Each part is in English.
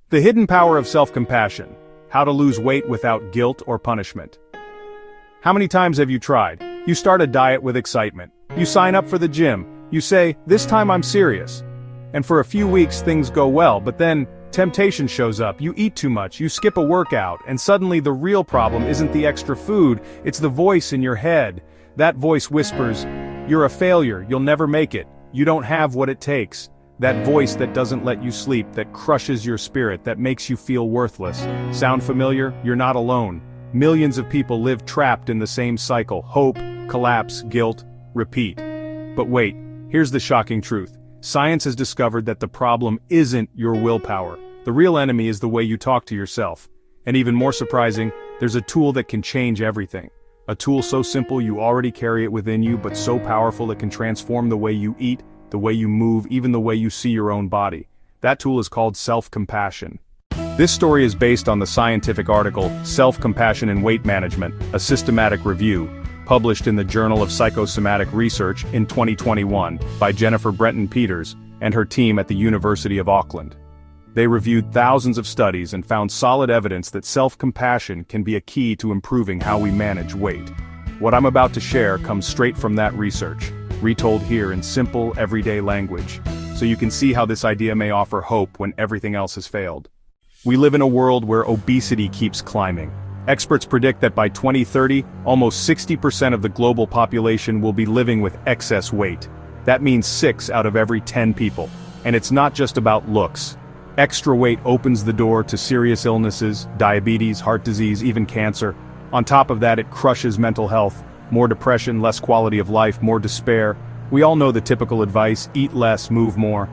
The hidden power of self-compassion. How to lose weight without guilt or punishment. How many times have you tried? You start a diet with excitement. You sign up for the gym. You say, "This time I'm serious." And for a few weeks things go well, but then temptation shows up. You eat too much, you skip a workout, and suddenly the real problem isn't the extra food, it's the voice in your head. That voice whispers, "You're a failure, you'll never make it, you don't have what it takes." That voice that doesn't let you sleep, that crushes your spirit, that makes you feel worthless. Sound familiar? You're not alone. Millions of people live trapped in the same cycle: hope, collapse, guilt, repeat. But wait, here's the shocking truth. Science has discovered that the problem isn't your willpower. The real enemy is the way you talk to yourself. And even more surprising, there's a tool that can change everything. A tool so simple you already carry it within you, but so powerful it can transform the way you eat, the way you move, even the way you see your own body. That tool is called self-compassion. This story is based on the scientific article, Self-Compassion in Weight Management, a Systematic Review, published in the Journal of Psychosomatic Research in 2021 by Jennifer Brenton-Peters and her team at the University of Auckland. They reviewed thousands of studies and found solid evidence that self-compassion can be a key to improving how we manage weight. What I'm about to share comes straight from that research, retold here in simple, everyday language, so you can see how this idea may offer hope when everything else has failed. We live in a world where obesity keeps climbing. Experts predict that by 2030, almost 60% of the global population will be living with excess weight. That means 6 out of every 10 people. And it's not just about looks. Extra weight opens the door to serious illnesses, diabetes, heart disease, even cancer. On top of that, it crushes mental health. More depression, less quality of life, more despair. We all know the typical advice: eat less, move more.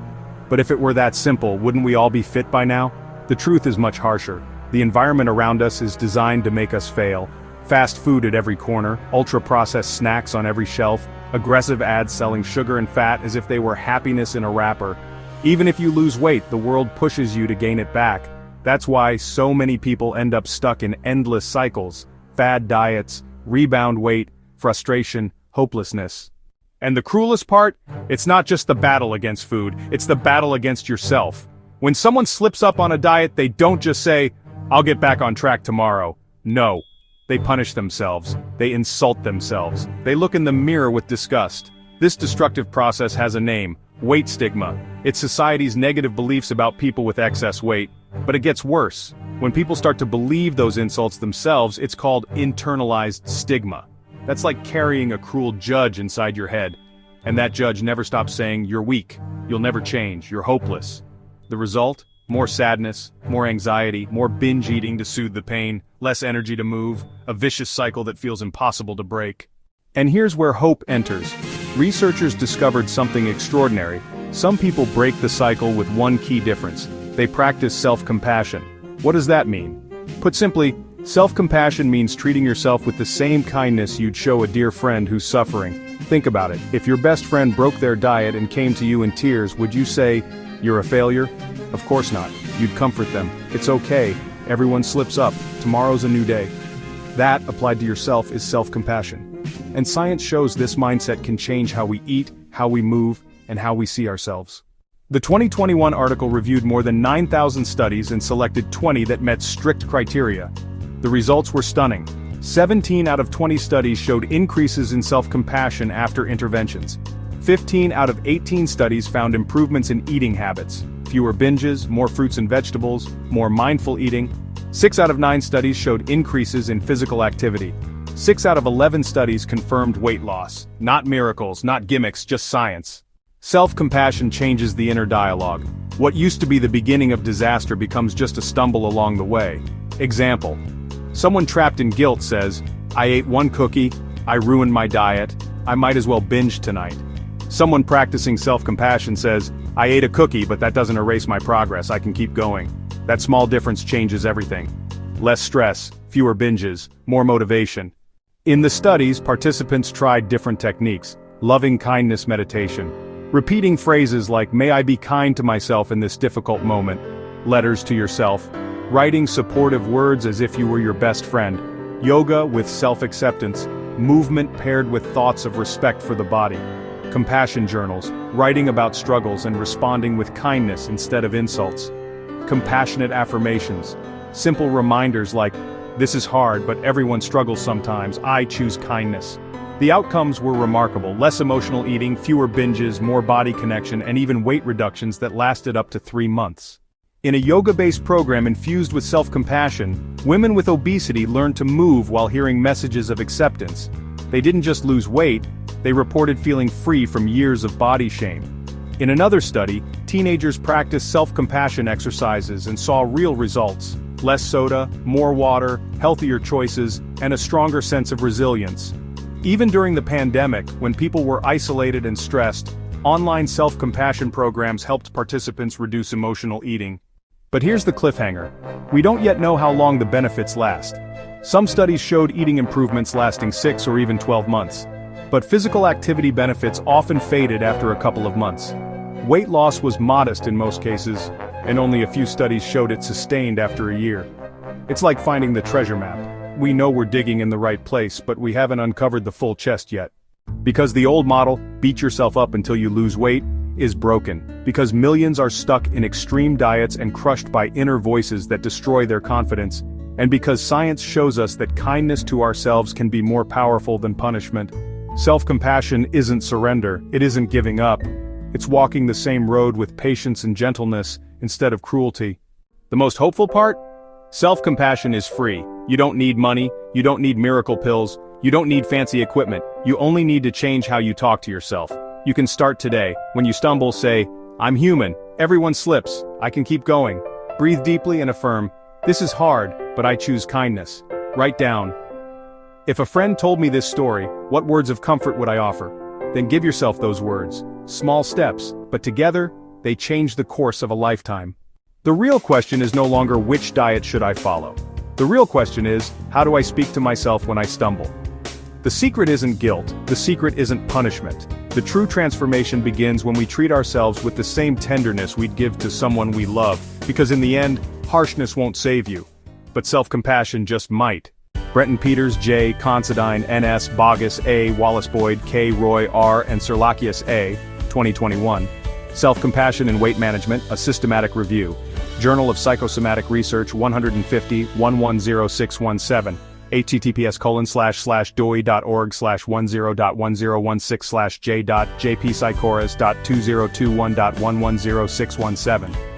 But if it were that simple, wouldn't we all be fit by now? The truth is much harsher. The environment around us is designed to make us fail. Fast food at every corner, ultra-processed snacks on every shelf, aggressive ads selling sugar and fat as if they were happiness in a wrapper. Even if you lose weight, the world pushes you to gain it back. That's why so many people end up stuck in endless cycles: fad diets, rebound weight, frustration, hopelessness. And the cruelest part? It's not just the battle against food, it's the battle against yourself. When someone slips up on a diet, they don't just say, "I'll get back on track tomorrow." No. They punish themselves. They insult themselves. They look in the mirror with disgust. This destructive process has a name: weight stigma. It's society's negative beliefs about people with excess weight. But it gets worse. When people start to believe those insults themselves, it's called internalized stigma. That's like carrying a cruel judge inside your head. And that judge never stops saying, "You're weak, you'll never change, you're hopeless." The result? More sadness, more anxiety, more binge eating to soothe the pain, less energy to move, a vicious cycle that feels impossible to break. And here's where hope enters. Researchers discovered something extraordinary. Some people break the cycle with one key difference: they practice self-compassion. What does that mean? Put simply, self-compassion means treating yourself with the same kindness you'd show a dear friend who's suffering. Think about it. If your best friend broke their diet and came to you in tears, would you say, "You're a failure"? Of course not. You'd comfort them. "It's okay. Everyone slips up. Tomorrow's a new day." That, applied to yourself, is self-compassion. And science shows this mindset can change how we eat, how we move, and how we see ourselves. The 2021 article reviewed more than 9,000 studies and selected 20 that met strict criteria. The results were stunning. 17 out of 20 studies showed increases in self-compassion after interventions. 15 out of 18 studies found improvements in eating habits. Fewer binges, more fruits and vegetables, more mindful eating. 6 out of 9 studies showed increases in physical activity. 6 out of 11 studies confirmed weight loss. Not miracles, not gimmicks, just science. Self-compassion changes the inner dialogue. What used to be the beginning of disaster becomes just a stumble along the way. Example. Someone trapped in guilt says, "I ate one cookie, I ruined my diet, I might as well binge tonight." Someone practicing self-compassion says, "I ate a cookie, but that doesn't erase my progress, I can keep going." That small difference changes everything. Less stress, fewer binges, more motivation. In the studies, participants tried different techniques: loving kindness meditation, repeating phrases like "May I be kind to myself in this difficult moment," letters to yourself, writing supportive words as if you were your best friend, yoga with self-acceptance, movement paired with thoughts of respect for the body, compassion journals, writing about struggles and responding with kindness instead of insults. compassionate affirmations. Simple reminders like, "This is hard, but everyone struggles sometimes, I choose kindness." The outcomes were remarkable: less emotional eating, fewer binges, more body connection, and even weight reductions that lasted up to 3 months. In a yoga-based program infused with self-compassion, women with obesity learned to move while hearing messages of acceptance. They didn't just lose weight, they reported feeling free from years of body shame. In another study, teenagers practiced self-compassion exercises and saw real results: less soda, more water, healthier choices, and a stronger sense of resilience. Even during the pandemic, when people were isolated and stressed, online self-compassion programs helped participants reduce emotional eating. But here's the cliffhanger. We don't yet know how long the benefits last. Some studies showed eating improvements lasting 6 or even 12 months. But physical activity benefits often faded after a couple of months. Weight loss was modest in most cases, and only a few studies showed it sustained after a year. It's like finding the treasure map. We know we're digging in the right place, but we haven't uncovered the full chest yet. Because the old model, beat yourself up until you lose weight, is broken. Because millions are stuck in extreme diets and crushed by inner voices that destroy their confidence. And because science shows us that kindness to ourselves can be more powerful than punishment. Self-compassion isn't surrender, it isn't giving up. It's walking the same road with patience and gentleness, instead of cruelty. The most hopeful part? Self-compassion is free. You don't need money, you don't need miracle pills, you don't need fancy equipment, you only need to change how you talk to yourself. You can start today. When you stumble, say, "I'm human, everyone slips, I can keep going." Breathe deeply and affirm, "This is hard, but I choose kindness." Write down, "If a friend told me this story, what words of comfort would I offer?" Then give yourself those words. Small steps, but together, they change the course of a lifetime. The real question is no longer which diet should I follow. The real question is, how do I speak to myself when I stumble? The secret isn't guilt, the secret isn't punishment. The true transformation begins when we treat ourselves with the same tenderness we'd give to someone we love, because in the end, harshness won't save you. But self-compassion just might. Brenton-Peters, J, Considine, N.S., Bogus, A, Wallace-Boyd, K, Roy, R, and Serlakius, A, 2021. Self-Compassion in Weight Management, A Systematic Review. Journal of Psychosomatic Research 150 110617. https://doi.org/10.1016/j.jppsychoras.2021.110617